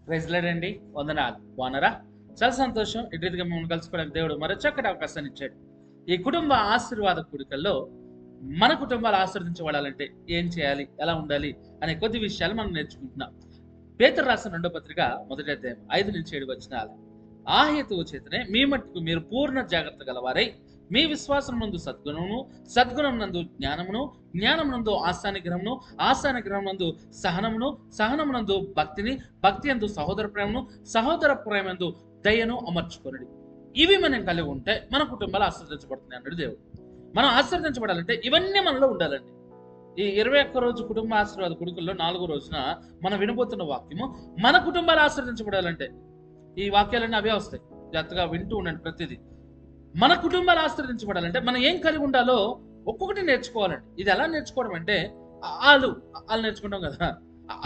ప్రైజ్లాడండి. వందనాలు. బాగున్నారా? చాలా సంతోషం. ఇటు రీతిగా మిమ్మల్ని కలుసుకోవడానికి దేవుడు మరో చక్కటి అవకాశాన్ని ఇచ్చాడు. ఈ కుటుంబ ఆశీర్వాద కూడికల్లో మన కుటుంబాలు ఆశీర్వదించబడాలంటే ఏం చేయాలి, ఎలా ఉండాలి అనే కొద్ది విషయాలు మనం నేర్చుకుంటున్నాం. పేతురు రాసిన 2వ పత్రిక 1వ అధ్యాయం 5-7 వచనాలు. ఆ హేతువు చేతనే మీ మట్టుకు మీరు పూర్ణ జాగ్రత్త గలవారై మీ విశ్వాసం నందు సద్గుణమును, సద్గుణం నందు జ్ఞానమును, జ్ఞానం నందు ఆశానిగ్రహమును, ఆశానిగ్రహం నందు సహనమును, సహనం నందు భక్తిని, భక్తి యందు సహోదర ప్రేమను, సహోదర ప్రేమందు దయను అమర్చుకొనుడి. ఇవి మనం కలిగి ఉంటే మన కుటుంబాలు ఆశీర్వదించబడుతున్నాయి అన్నాడు దేవుడు. మనం ఆశీర్వదించబడాలంటే ఇవన్నీ మనలో ఉండాలండి. ఈ 21 రోజు కుటుంబ ఆశీర్వాద కొడుకుల్లో 4వ రోజున మనం వినబోతున్న వాక్యము మన కుటుంబాలు ఆశీర్వదించబడాలంటే ఈ వాక్యాలన్నీ అవే వస్తాయి. జాగ్రత్తగా వింటూ ఉండండి. ప్రతిదీ మన కుటుంబాలు ఆశీర్వదించబడాలంటే మనం ఏం కలిగి ఉండాలో ఒక్కొక్కటి నేర్చుకోవాలండి. ఇది ఎలా నేర్చుకోవడం అంటే ఆలు నేర్చుకుంటాం కదా.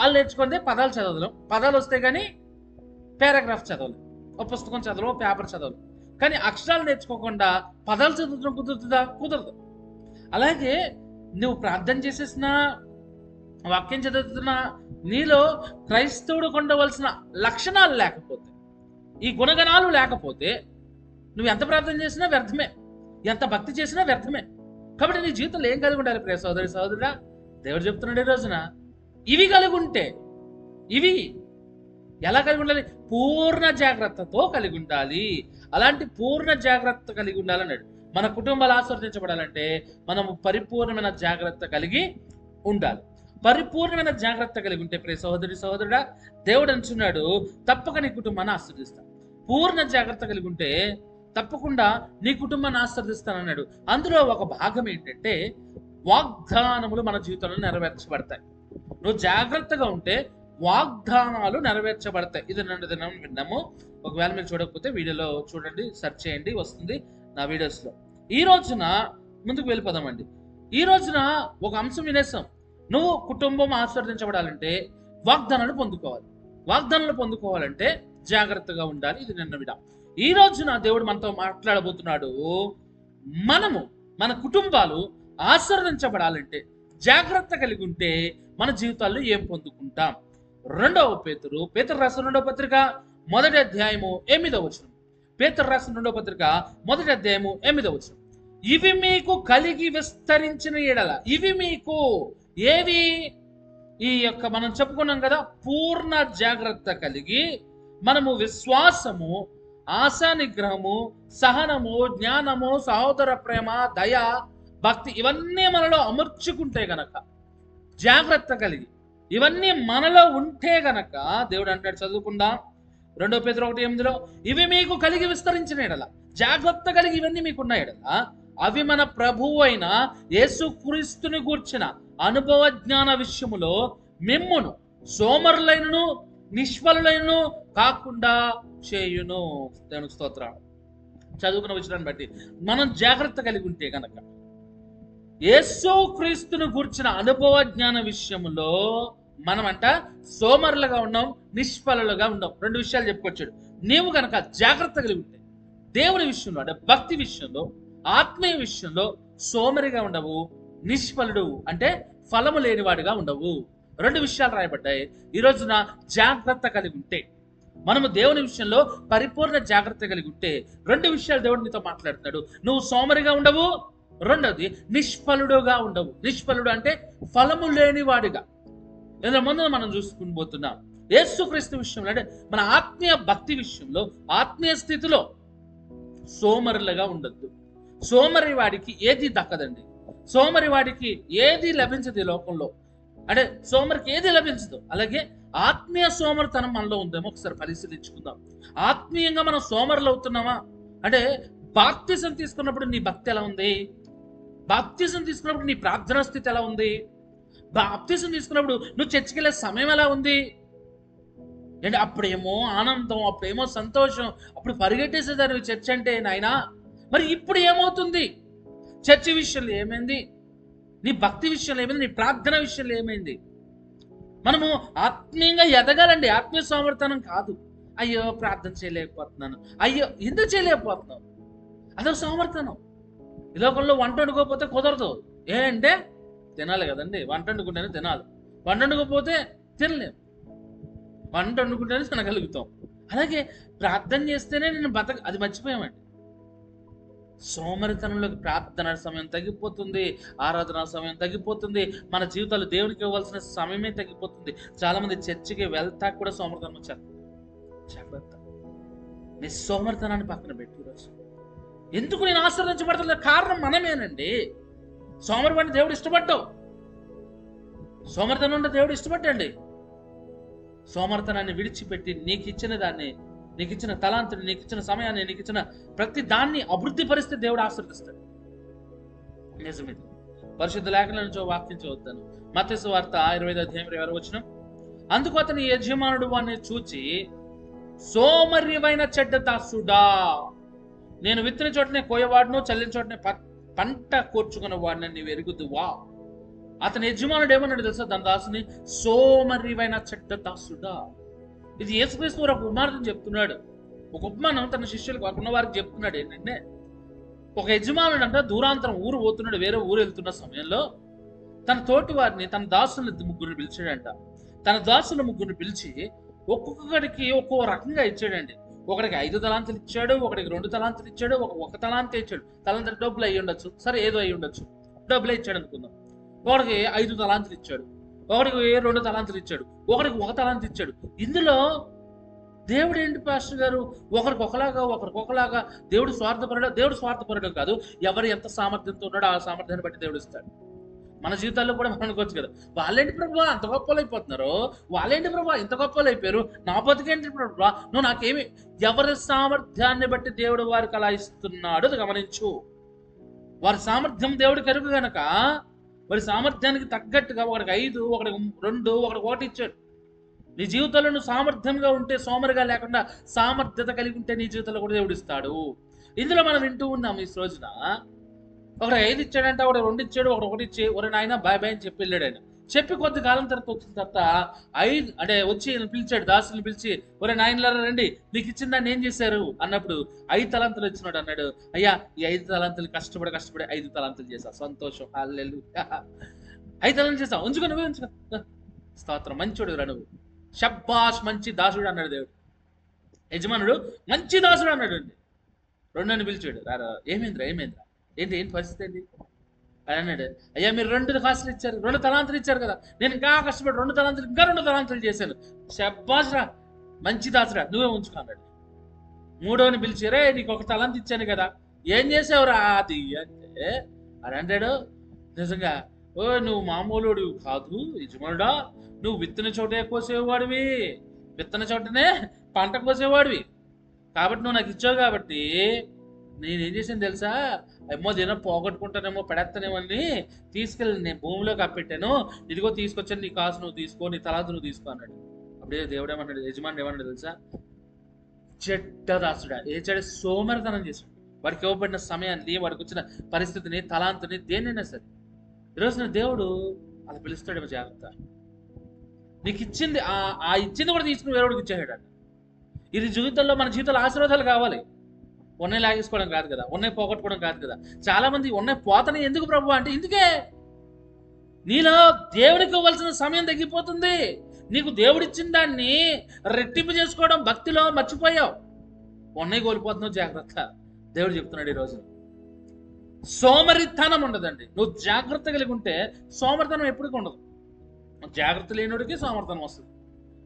ఆలు నేర్చుకుంటే పదాలు చదవలేం. పదాలు వస్తే కానీ పారాగ్రాఫ్ చదవలేం. ఒక పుస్తకం చదవలేం, పేపర్ చదవలేం. కానీ అక్షరాలు నేర్చుకోకుండా పదాలు చదువుతున్నాం కుదురుతుందా? కుదరదు. అలాగే నువ్వు ప్రార్థన చేసేసినా, వాక్యం చదువుతున్నా, నీలో క్రైస్తవుడు ఉండవలసిన లక్షణాలు లేకపోతే, ఈ గుణగణాలు లేకపోతే నువ్వు ఎంత ప్రార్థన చేసినా వ్యర్థమే, ఎంత భక్తి చేసినా వ్యర్థమే. కాబట్టి నీ జీవితంలో ఏం కలిగి ఉండాలి ప్రియ సోదరి సోదరుడా? దేవుడు చెప్తున్నాడు ఈ రోజున ఇవి కలిగి ఉంటే, ఇవి ఎలా కలిగి ఉండాలి? పూర్ణ జాగ్రత్తతో కలిగి ఉండాలి. అలాంటి పూర్ణ జాగ్రత్త కలిగి ఉండాలన్నాడు. మన కుటుంబాలు ఆశీర్వదించబడాలంటే మనము పరిపూర్ణమైన జాగ్రత్త కలిగి ఉండాలి. పరిపూర్ణమైన జాగ్రత్త కలిగి ఉంటే ప్రియ సహోదరి సహోదరుడా, దేవుడు అంటున్నాడు తప్పక నీ కుటుంబాన్ని ఆశీర్వదిస్తాను. పూర్ణ జాగ్రత్త కలిగి ఉంటే తప్పకుండా నీ కుటుంబాన్ని ఆశీర్వదిస్తానన్నాడు. అందులో ఒక భాగం ఏంటంటే వాగ్దానములు మన జీవితంలో నెరవేర్చబడతాయి. నువ్వు జాగ్రత్తగా ఉంటే వాగ్దానాలు నెరవేర్చబడతాయి. ఇది 2 దినం విన్నాము. ఒకవేళ మీరు చూడకపోతే వీడియోలో చూడండి, సెర్చ్ చేయండి, వస్తుంది నా వీడియోస్లో. ఈ రోజున ముందుకు వెళ్ళిపోదామండి. ఈ రోజున ఒక అంశం వినేసాం. నువ్వు కుటుంబం ఆశీర్వదించబడాలంటే వాగ్దానాలు పొందుకోవాలి. వాగ్దానాలు పొందుకోవాలంటే జాగ్రత్తగా ఉండాలి. ఇది నిన్న విడా. ఈ రోజున దేవుడు మనతో మాట్లాడబోతున్నాడు. మన కుటుంబాలు ఆశీర్వదించబడాలంటే జాగ్రత్త కలిగి ఉంటే మన జీవితాల్లో ఏం పొందుకుంటాం? పేతురు రాసిన 2వ పత్రిక 1వ అధ్యాయము 8వ వచనం. పేతురు రాసిన 2వ పత్రిక 1వ అధ్యాయము 8వ వచనం. ఇవి మీకు కలిగి విస్తరించిన ఎడల, ఇవి మీకు ఏవి? ఈ యొక్క మనం చెప్పుకున్నాం కదా, పూర్ణ జాగ్రత్త కలిగి మనము విశ్వాసము, ఆశా నిగ్రహము, సహనము, జ్ఞానము, సహోదర ప్రేమ, దయ, భక్తి ఇవన్నీ మనలో అమర్చుకుంటే గనక, జాగ్రత్త కలిగి ఇవన్నీ మనలో ఉంటే గనక దేవుడు అంటాడు, చదువుకుందాం 2 పేతురు 1:8, ఇవి మీకు కలిగి విస్తరించిన ఎడల, జాగ్రత్త కలిగి ఇవన్నీ మీకున్న ఎడల, అవి మన ప్రభువు అయిన యేసుక్రీస్తుని గూర్చిన అనుభవ జ్ఞాన విషయములో మిమ్మును సోమరులైనను నిష్ఫలులైనను కాకుండా చేయును. దేవునికి స్తోత్రం. చదువుకున్న విషయాన్ని బట్టి మనం జాగ్రత్త కలిగి ఉంటే గనక యేసుక్రీస్తుని గూర్చిన అనుభవ జ్ఞాన విషయములో మనమంట సోమరులుగా ఉన్నాం, నిష్ఫలులుగా ఉన్నాం. 2 విషయాలు చెప్పుకొచ్చాడు. నీవు కనుక జాగ్రత్త కలిగి ఉంటే దేవుని విషయంలో అంటే భక్తి విషయంలో, ఆత్మీయ విషయంలో సోమరిగా ఉండవు, నిష్ఫలుడు అంటే ఫలము లేనివాడిగా ఉండవు. 2 విషయాలు రాయబడ్డాయి. ఈ రోజున జాగ్రత్త కలిగి ఉంటే, మనము దేవుని విషయంలో పరిపూర్ణ జాగ్రత్త కలిగి ఉంటే 2 విషయాలు దేవుడు నీతో మాట్లాడుతున్నాడు. నువ్వు సోమరిగా ఉండవు, రెండోది నిష్ఫలుడుగా ఉండవు. నిష్ఫలుడు అంటే ఫలము లేనివాడిగా. ఇందులో ముందు మనం చూసుకుని పోతున్నాం యేసుక్రీస్తు విషయంలో, అంటే మన ఆత్మీయ భక్తి విషయంలో, ఆత్మీయ స్థితిలో సోమరులుగా ఉండద్దు. సోమరి వాడికి ఏది దక్కదండి. సోమరి వాడికి ఏది లభించదు ఈ లోకంలో. అంటే సోమరికి ఏది లభించదు. అలాగే ఆత్మీయ సోమరితనం మనలో ఉందేమో ఒకసారి పరిశీలించుకుందాం. ఆత్మీయంగా మనం సోమరులు అవుతున్నామా? అంటే బాప్తిసం తీసుకున్నప్పుడు నీ భక్తి ఎలా ఉంది? బాప్తిసం తీసుకున్నప్పుడు నీ ప్రార్థనా స్థితి ఎలా ఉంది? బాప్తిసం తీసుకున్నప్పుడు నువ్వు చర్చికి వెళ్ళే సమయం ఎలా ఉంది? అంటే అప్పుడేమో ఆనందం, అప్పుడేమో సంతోషం, అప్పుడు పరిగెట్టేసేదాన్ని చర్చ్ అంటే నాయనా. మరి ఇప్పుడు ఏమవుతుంది? చర్చి విషయంలో ఏమైంది? నీ భక్తి విషయంలో ఏమైంది? నీ ప్రార్థన విషయంలో ఏమైంది? మనము ఆత్మీయంగా ఎదగాలండి. ఆత్మీయ సోమరితనం కాదు. అయ్యో ప్రార్థన చేయలేకపోతున్నాను, అయ్యో ఎందుకు చేయలేకపోతున్నావు, అదొక సోమరితనం. ఈ లోకంలో వంట వండుకోకపోతే కుదరదు. ఏంటంటే తినాలి కదండి. వంట వండుకుంటేనే తినాలి, వంట వండుకోకపోతే తినలేము. వంట వండుకుంటేనే తినగలుగుతాం. అలాగే ప్రార్థన చేస్తేనే నేను అది మర్చిపోయామండి. సోమరితనంలోకి ప్రార్థన సమయం తగ్గిపోతుంది, ఆరాధన సమయం తగ్గిపోతుంది, మన జీవితాలు దేవునికి ఇవ్వాల్సిన సమయమే తగ్గిపోతుంది. చాలా మంది చర్చికి వెళ్తా కూడా సోమరితనం వచ్చారు. జాగ్రత్త, నీ సోమరితనాన్ని పక్కన పెట్టి ఈరోజు ఎందుకు నేను ఆశీర్వదించబడుతున్న కారణం మనమేనండి. సోమరిపడిని దేవుడు ఇష్టపడ్డావు, సోమరితనం ఉంటే దేవుడు ఇష్టపడ్డండి. సోమరితనాన్ని విడిచిపెట్టి నీకు ఇచ్చిన దాన్ని, నీకు ఇచ్చిన తలాంతుని, నీకు ఇచ్చిన సమయాన్ని, నీకు ఇచ్చిన ప్రతి దాన్ని అభివృద్ధి పరిస్తే దేవుడు ఆశీర్వదిస్తాడు. నిజమిది. పరిశుద్ధ లేఖనాల నుంచి వాక్యం చదువుతాను. మత్తయి సువార్త 25:20. అందుకు అతని యజమానుడు వాడిని చూచి, సోమర్యమైన చెడ్డ దాసుడా, నేను విత్తిన చోటనే కోయవాడును, చల్లిన చోటనే పంట కూర్చుకున్న వాడిని నీవు ఎరుగుదువా. అతని యజమానుడు ఏమన్నాడు తెలుసా తన దాసుని? సోమర్యమైన చెడ్డ దాసుడా. ఇది యేసుక్రీస్తు ఒక ఉపమానం చెప్తున్నాడు. ఒక ఉపమానం తన శిష్యులకు ఉన్న వారికి చెప్తున్నాడు. ఏంటంటే, ఒక యజమానుడు అంట దూరాంతరం ఊరు పోతున్నాడు, వేరే ఊరు వెళ్తున్న సమయంలో తన తోటి వారిని, తన దాసులను ముగ్గురిని పిలిచాడంట. తన దాసుల ముగ్గురిని పిలిచి ఒక్కొక్కడికి ఒక్కో రకంగా ఇచ్చాడండి. ఒకడికి 5 తలాంతులు ఇచ్చాడు, ఒకడికి 2 తలాంతులు ఇచ్చాడు, ఒక తలాంత ఇచ్చాడు. తలాంత డబ్బులు అయ్యి ఉండొచ్చు, సరే ఏదో అయ్యి ఉండొచ్చు, డబ్బులే ఇచ్చాడు అనుకుందాం. ఒకడికి 5 తలాంతులు ఇచ్చాడు, ఒకడికి 2 తలాంతులు ఇచ్చాడు, ఒకడికి 1 తలాంత ఇచ్చాడు. ఇందులో దేవుడు ఏంటి పాస్టర్ గారు? ఒకరికి ఒకలాగా దేవుడు స్వార్థపరుడు కాదు. ఎవరు ఎంత సామర్థ్యంతో ఉన్నాడో ఆ సామర్థ్యాన్ని బట్టి దేవుడు ఇస్తాడు. మన జీవితాల్లో కూడా మనం అనుకోవచ్చు కదా, వాళ్ళేంటి ప్రభు అంత గొప్పలు అయిపోతున్నారు, వాళ్ళేంటి ప్రభు ఇంత గొప్పలు అయిపోయారు, నా బతికేంటి ప్రభు, నువ్వు నాకేమి. ఎవరి సామర్థ్యాన్ని బట్టి దేవుడు వారికి అలా ఇస్తున్నాడు గమనించు. వారి సామర్థ్యం దేవుడికి ఎరుగు గనక వారి సామర్థ్యానికి తగ్గట్టుగా ఒకడికి 5, ఒకడికి 2, ఒకడికి 1 ఇచ్చాడు. నీ జీవితంలో నువ్వు సామర్థ్యంగా ఉంటే, సోమరిగా లేకుండా సామర్థ్యత కలిగి ఉంటే నీ జీవితంలో కూడా దేవుడు ఇస్తాడు. ఇందులో మనం వింటూ ఉన్నాం ఈ రోజున. ఒకడు 5 ఇచ్చాడంటే, ఒకడు 2 ఇచ్చాడు, ఒకడు 1 ఇచ్చి ఒరే నాయన బాయ్ బాయ్ అని చెప్పి వెళ్ళాడు. ఆయన చెప్పి కొద్ది కాలం తర్వాత వచ్చిన తర్వాత 5 అంటే వచ్చి పిలిచాడు, దాసుని పిలిచి, ఒరే నాయనలారా రండి, నీకు ఇచ్చిన దాన్ని ఏం చేశారు అన్నప్పుడు 5 తలాంతులు ఇచ్చినాడు. అన్నాడు, అయ్యా ఈ 5 తలాంతులు కష్టపడి 5 తలాంతులు చేశా. సంతోషం, హల్లెలూయా. 5 తలాంతులు చేసా, ఉంచుకో, నువ్వే ఉంచుకో, స్తోత్రం, మంచోడు రా నువ్వు, షబ్బాష్, మంచి దాసుడు అన్నాడు దేవుడు. యజమానుడు మంచి దాసుడు అన్నాడు అండి. 2 పిలిచాడు, రారా ఏమైందిరా ఏంటి పరిస్థితి ఏంటి అని అన్నాడు. అయ్యా మీరు 2 కాసులు ఇచ్చారు, 2 తలాంతులు ఇచ్చారు కదా, నేను ఇంకా కష్టపడి 2 తలాంతులు ఇంకా 2 తలాంతులు చేశాను. షబ్బాష్ రా, మంచి దాసురా, నువ్వే ఉంచుకో అన్నాడు. 3వని పిలిచి, రే నీకు 1 తలాంతు ఇచ్చాను కదా, ఏం చేసావురా అది అంటే అని అంటాడు. నిజంగా ఓ నువ్వు మామూలుడు కాదు యజమానుడా, నువ్వు విత్తన చోటే కోసేవాడివి, విత్తన చోటనే పంట కోసేవాడివి, కాబట్టి నువ్వు నాకు ఇచ్చావు. కాబట్టి నేనేం చేశాను తెలుసా, ఏమో దీని పోగొట్టుకుంటానేమో పెడతానేమో అని తీసుకెళ్ళి నేను భూమిలోకి అప్పెట్టాను, ఇదిగో తీసుకొచ్చాను, నీ కాసు నువ్వు తీసుకో, నీ తలాంతు నువ్వు తీసుకో అన్నాడు. అప్పుడే దేవుడు ఏమన్నాడు, యజమానుడు ఏమన్నాడు తెలుసా, చెడ్డ దాసుడా, ఏచాడు సోమరితనం చేశాడు. వాడికి ఇవ్వబడిన సమయాన్ని, వాడికి వచ్చిన పరిస్థితిని, తలాంతుని, దేనైనా సరే ఈరోజు దేవుడు అలా పిలుస్తాడేమో, జాగ్రత్త. నీకు ఇచ్చింది ఆ ఇచ్చింది కూడా తీసుకుని వేరేవాడికి ఇచ్చేసాడు. ఇది జీవితంలో, మన జీవితంలో ఆశీర్వాదాలు కావాలి, ఉన్నాయి లాగేసుకోవడం కాదు కదా, ఉన్నాయి పోగొట్టుకోవడం కాదు కదా. చాలా మంది ఉన్నాయి పోతని ఎందుకు ప్రభు అంటే, ఇందుకే నీలో దేవుడికి ఇవ్వాల్సిన సమయం తగ్గిపోతుంది. నీకు దేవుడిచ్చిన దాన్ని రెట్టింపు చేసుకోవడం భక్తిలో మర్చిపోయావు, ఉన్నాయి కోల్పోతున్నావు. జాగ్రత్త, దేవుడు చెప్తున్నాడు ఈరోజు. సోమరితనం ఉండదండి. నువ్వు జాగ్రత్త కలిగి ఉంటే సోమరితనం ఎప్పటికీ ఉండదు. జాగ్రత్త లేనుడికి సోమరితనం వస్తుంది.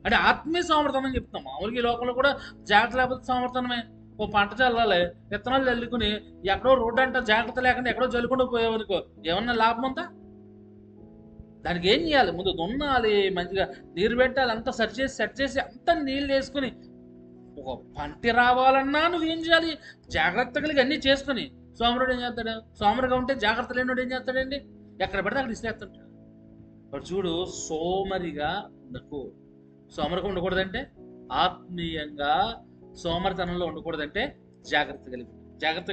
అంటే ఆత్మీయ సోమరితనం చెప్తాం. మామూలుగా ఈ లోకంలో కూడా జాగ్రత్త లేకపోతే సోమరితనమే. ఓ పంట చల్లాలి, విత్తనాలు చల్లుకుని ఎక్కడో రోడ్డు అంట జాగ్రత్త లేకుండా ఎక్కడో చల్లుకుంటూ పోయేవనుకో, ఏమన్నా లాభం ఉందా? దానికి ఏం చేయాలి? ముందు దున్నాలి, మంచిగా నీరు పెట్టాలి, అంతా సెట్ చేసి అంతా నీళ్ళు వేసుకుని ఒక పంట రావాలన్నా నువ్వేం చేయాలి? జాగ్రత్త కలిగి అన్నీ చేసుకుని. సోమరుడు ఏం చేస్తాడు? సోమరుగా ఉంటే జాగ్రత్త లేనివాడు ఏం చేస్తాడండి? ఎక్కడ పడితే అక్కడ ఇస్తేస్తుంటాడు. వాడు చూడు, సోమరిగా ఉండకు. సోమరిగా ఉండకూడదంటే, ఆత్మీయంగా సోమరితనంలో ఉండకూడదంటే జాగ్రత్త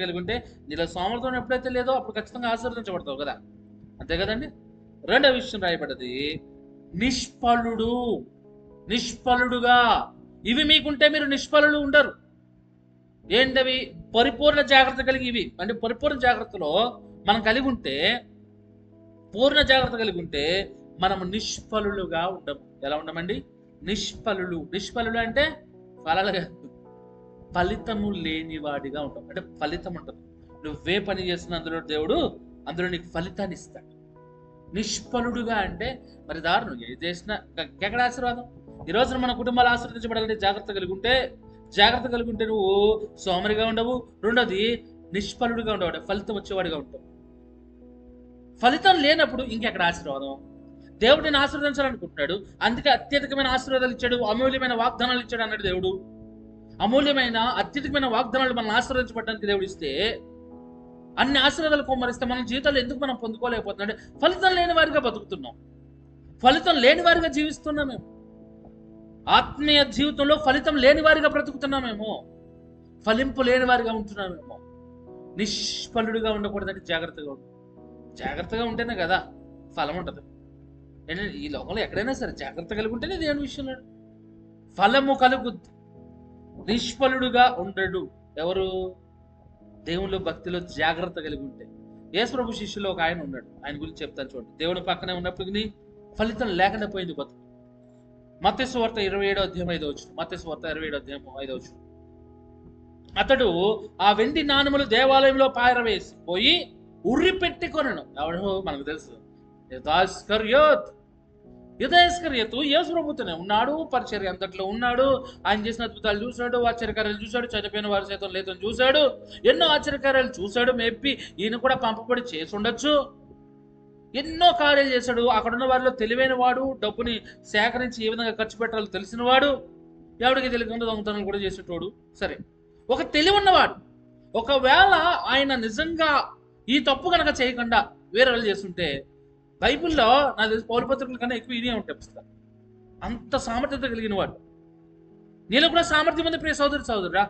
కలిగి ఉంటే, నీలో సోమరితనం ఎప్పుడైతే లేదో అప్పుడు ఖచ్చితంగా ఆశీర్వదించబడతావు కదా, అంతే కదండి. 2వ విషయం రాయబడ్డది, నిష్ఫలుడుగా. ఇవి మీకుంటే మీరు నిష్ఫలులు ఉండరు. ఏంటవి? పరిపూర్ణ జాగ్రత్త కలిగి. ఇవి అంటే పరిపూర్ణ జాగ్రత్తలో మనం కలిగి ఉంటే, పూర్ణ జాగ్రత్త కలిగి ఉంటే మనము నిష్ఫలులుగా ఉండము. ఎలా ఉండమండి? నిష్ఫలుడు. నిష్ఫలుడు అంటే ఫలాలు కాదు, ఫలితము లేనివాడిగా ఉంటావు. అంటే ఫలితం ఉంటుంది. నువ్వే పని చేస్తున్న అందులో నీకు ఫలితాన్ని ఇస్తాడు. నిష్ఫలుడుగా అంటే మరి దారుణం. ఏది చేసినా ఎక్కడ ఆశీర్వాదం? ఈ రోజున మన కుటుంబాలు ఆశీర్వదించబడాలంటే జాగ్రత్త కలిగి ఉంటే నువ్వు సోమరిగా ఉండవు. రెండోది నిష్ఫలుడుగా ఉండవు, ఫలితం వచ్చేవాడిగా ఉంటావు. ఫలితం లేనప్పుడు ఇంకెక్కడ ఆశీర్వాదం? దేవుడు నేను ఆశీర్వదించాలనుకుంటున్నాడు, అందుకే అత్యధికమైన ఆశీర్వాదాలు ఇచ్చాడు, అమూల్యమైన వాగ్దానాలు ఇచ్చాడు అన్నాడు దేవుడు. అత్యధికమైన వాగ్దానాలు మనల్ని ఆశీర్వదించబడడానికి దేవుడు ఇస్తే, అన్ని ఆశీర్వాదాలు కొమ్మరిస్తే మన జీవితాలు ఎందుకు మనం పొందుకోలేకపోతున్నాం? ఫలితం లేని వారిగా బతుకుతున్నాం, ఫలితం లేని వారిగా జీవిస్తున్నామేమో, ఆత్మీయ జీవితంలో ఫలితం లేని వారిగా బ్రతుకుతున్నామేమో, ఫలింపు లేని వారిగా ఉంటున్నామేమో. నిష్ఫలుడిగా ఉండకూడదంటే జాగ్రత్తగా ఉంటేనే కదా ఫలం ఉంటుంది. ఈ లోకంలో ఎక్కడైనా సరే జాగ్రత్త కలిగి ఉంటేనే దేవుని విషయంలో ఫలము కలుగుద్ది. నిష్ఫలుడుగా ఉండడు ఎవరు? దేవునిలో భక్తిలో జాగ్రత్త కలిగి ఉంటే. యేసు ప్రభు శిష్యులో ఒక ఆయన ఉన్నాడు, ఆయన గురించి చెప్తాను చూడండి. దేవుని పక్కనే ఉన్నప్పటికీ ఫలితం లేకుండా పోయింది బతుకు. మత్తయి సువార్త 27:5. మత్తయి సువార్త 27:5. అతడు ఆ వెండి నాణములు దేవాలయంలో పారవేసి పోయి ఉర్రి పెట్టి కొనను. ఎవడో మనకు తెలుసు, యూదాయిస్కరియోతు యేసు ప్రభుతోనే ఉన్నాడు, పరిచర్య అంతట్లో ఉన్నాడు. ఆయన చేసిన అద్భుతాలు చూశాడు, ఆశ్చర్యకార్యాలు చూశాడు, చనిపోయిన వారి సైతం లేదని చూశాడు, ఎన్నో ఆశ్చర్యకార్యాలు చూశాడు. మేబీ ఈయన కూడా పంపబడి చేసి ఉండొచ్చు, ఎన్నో కార్యాలు చేశాడు. అక్కడున్న వారిలో తెలివైన వాడు, డబ్బుని సేకరించి ఏ విధంగా ఖర్చు పెట్టాలో తెలిసిన వాడు, ఎవడికి తెలియకుండా దొంగతనాలు కూడా చేసేటోడు. సరే, ఒక తెలివి ఉన్నవాడు. ఒకవేళ ఆయన నిజంగా ఈ తప్పు కనుక చేయకుండా వేరే వాళ్ళు చేస్తుంటే, బైబిల్లో నాకు తెలిసి పౌలు పత్రికల కన్నా ఎక్కువ ఇదే ఉంటాయి పుస్తకాలు. అంత సామర్థ్యత కలిగిన వాడు. నీలో కూడా సామర్థ్యం ఉంది ప్రియ సోదరురా,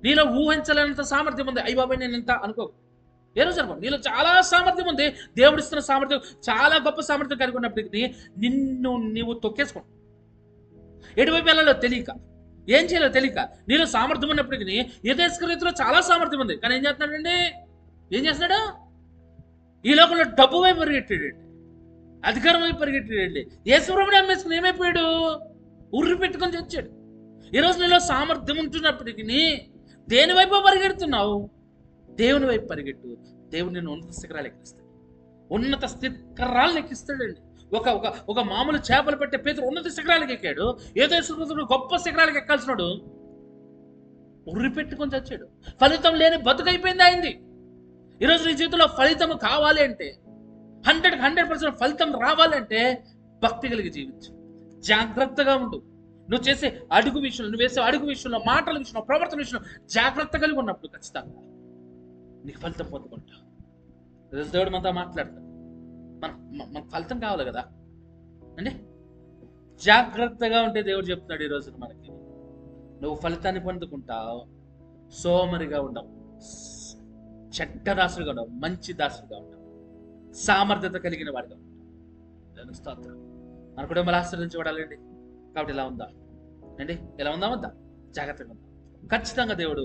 నీలో ఊహించలేనంత సామర్థ్యం ఉంది. అయ్యి బాబాయ్ నేను ఇంత అనుకోకు, ఏ రోజు అనుకో. నీలో చాలా సామర్థ్యం ఉంది, దేవుడు ఇస్తున్న సామర్థ్యం చాలా గొప్ప సామర్థ్యం కలిగి ఉన్నప్పటికీ నీవు తొక్కేసుకో. ఎటువైపు వెళ్ళాలో తెలియక, ఏం చేయాలో తెలియక, నీలో సామర్థ్యం ఉన్నప్పటికీ యూదాయిస్కరియోతులో చాలా సామర్థ్యం ఉంది, కానీ ఏం చేస్తున్నాడు? ఈ లోకంలో డబ్బు వైపు పరిగెట్టాడండి, అధికారం వైపు పరిగెట్టాడండి. యేసు ప్రభువుని అమ్మేసుకుని ఏమైపోయాడు? ఉర్రి పెట్టుకొని చచ్చాడు. ఈరోజు నీలో సామర్థ్యం ఉంటున్నప్పటికీ దేని వైపు పరిగెడుతున్నావు? దేవుని వైపు పరిగెట్టు. దేవుడు నిన్ను ఉన్నత శిఖరాలు ఎక్కిస్తాడు, ఉన్నత శిఖరాలను ఎక్కిస్తాడండి. ఒక మామూలు చేపలు పెట్టే పేతురు ఉన్నత శిఖరాలకు ఎక్కాడు. ఏదో గొప్ప శిఖరాలకు ఎక్కాల్సినాడు ఉర్రి పెట్టుకొని చచ్చాడు. ఫలితం లేని బతుకైపోయింది అయింది. ఈరోజు నీ జీవితంలో ఫలితం కావాలి అంటే, 100% ఫలితం రావాలంటే భక్తి కలిగి జీవించు, జాగ్రత్తగా ఉండు. నువ్వు చేసే అడుగు విషయంలో, నువ్వు వేసే అడుగు విషయంలో, మాటల విషయంలో, ప్రవర్తన విషయంలో జాగ్రత్త కలిగి ఉన్నప్పుడు ఖచ్చితంగా నీకు ఫలితం పొందుకుంటావు. దేవుడు మనతో మాట్లాడతాడు. మనకు ఫలితం కావాలి కదా అండి. జాగ్రత్తగా ఉంటే దేవుడు చెప్తున్నాడు ఈ రోజున మనకి, నువ్వు ఫలితాన్ని పొందుకుంటావు. సోమరిగా ఉండవు, చెడ్డ దాసులుగా ఉండవు, మంచి దాసులుగా ఉండవు, సామర్థ్యత కలిగిన వాడిగా ఉంటావు. స్తోత్రం. మన కుటుంబాలు ఆశ్రయించబడాలండి. కాబట్టి ఇలా ఉందా అండి? ఇలా ఉందా వద్దా? జాగ్రత్తగా ఉందా? ఖచ్చితంగా దేవుడు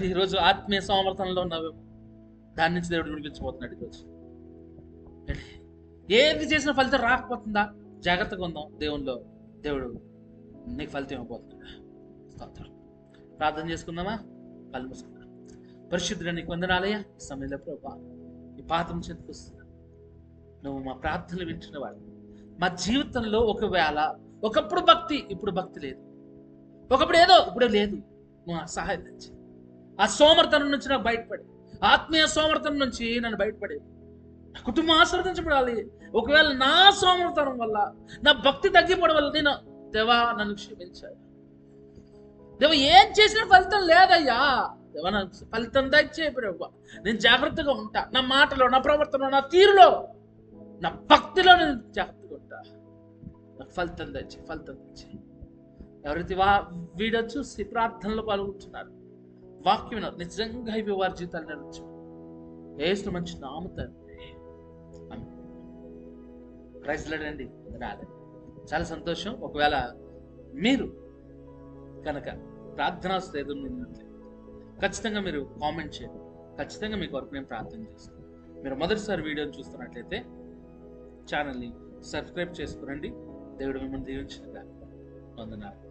ఈరోజు ఆత్మీయ సామర్థ్యంలో ఉన్నావేమో, దాని నుంచి దేవుడు విడిపించబోతున్నాడు ఈరోజు. ఏది చేసిన ఫలితం రాకపోతుందా? జాగ్రత్తగా ఉందాం దేవునిలో. దేవుడు నీకు ఫలితం ఇవ్వబోతున్నాడు. స్తోత్రం. ప్రార్థన చేసుకుందామా? కళ్ళు మూసుకుందాం. పరిశుద్ధుడా నీకు వందనాలయ్యా. ఈ సమయంలో ప్రభువా ఈ పాతం చెందుకు వస్తున్నా, నువ్వు మా ప్రార్థనలు వింటున్నవాడు. మా జీవితంలో ఒకప్పుడు భక్తి, ఇప్పుడు భక్తి లేదు, ఒకప్పుడు ఏదో ఇప్పుడు లేదు. నువ్వు సహాయం తెచ్చి ఆ సోమర్థనం నుంచి నాకు బయటపడి, ఆత్మీయ సోమర్థనం నుంచి నన్ను బయటపడి నా కుటుంబం ఆశీర్వదించబడాలి. ఒకవేళ నా సోమర్థనం వల్ల, నా భక్తి తగ్గిపోవడం వల్ల నేను దేవా నన్ను క్షమించాలి. దేవ ఏం చేసిన ఫలితం లేదయ్యా, దేవా నాకు ఫలితం దయచేయి ప్రభు. నేను జాగ్రత్తగా ఉంటా, నా మాటలో, నా ప్రవర్తనలో, నా తీరులో, నా భక్తిలో నేను జాగ్రత్తగా ఉంటా. నాకు ఫలితం దయచేయి. ఎవరైతే వీడియో చూసి ప్రార్థనలో పాల్గొంటున్నారు, వాక్యం విన్నారు, నిజంగా ఇవి వారి జీవితాలు నెరవేర్చు. యేసు మంచి నామతండి. Praise lord. చాలా సంతోషం. ఒకవేళ మీరు కనుక ప్రార్థనా స్థితిలో ఉన్నట్లయితే ఖచ్చితంగా మీరు కామెంట్ చేయండి. ఖచ్చితంగా మీ కొరకు నేను ప్రార్థన చేస్తాను. మీరు మొదటిసారి వీడియోని చూస్తున్నట్లయితే ఛానల్ని సబ్స్క్రైబ్ చేసుకురండి. దేవుడు మిమ్మల్ని దీవించుగాక. వందనాలు.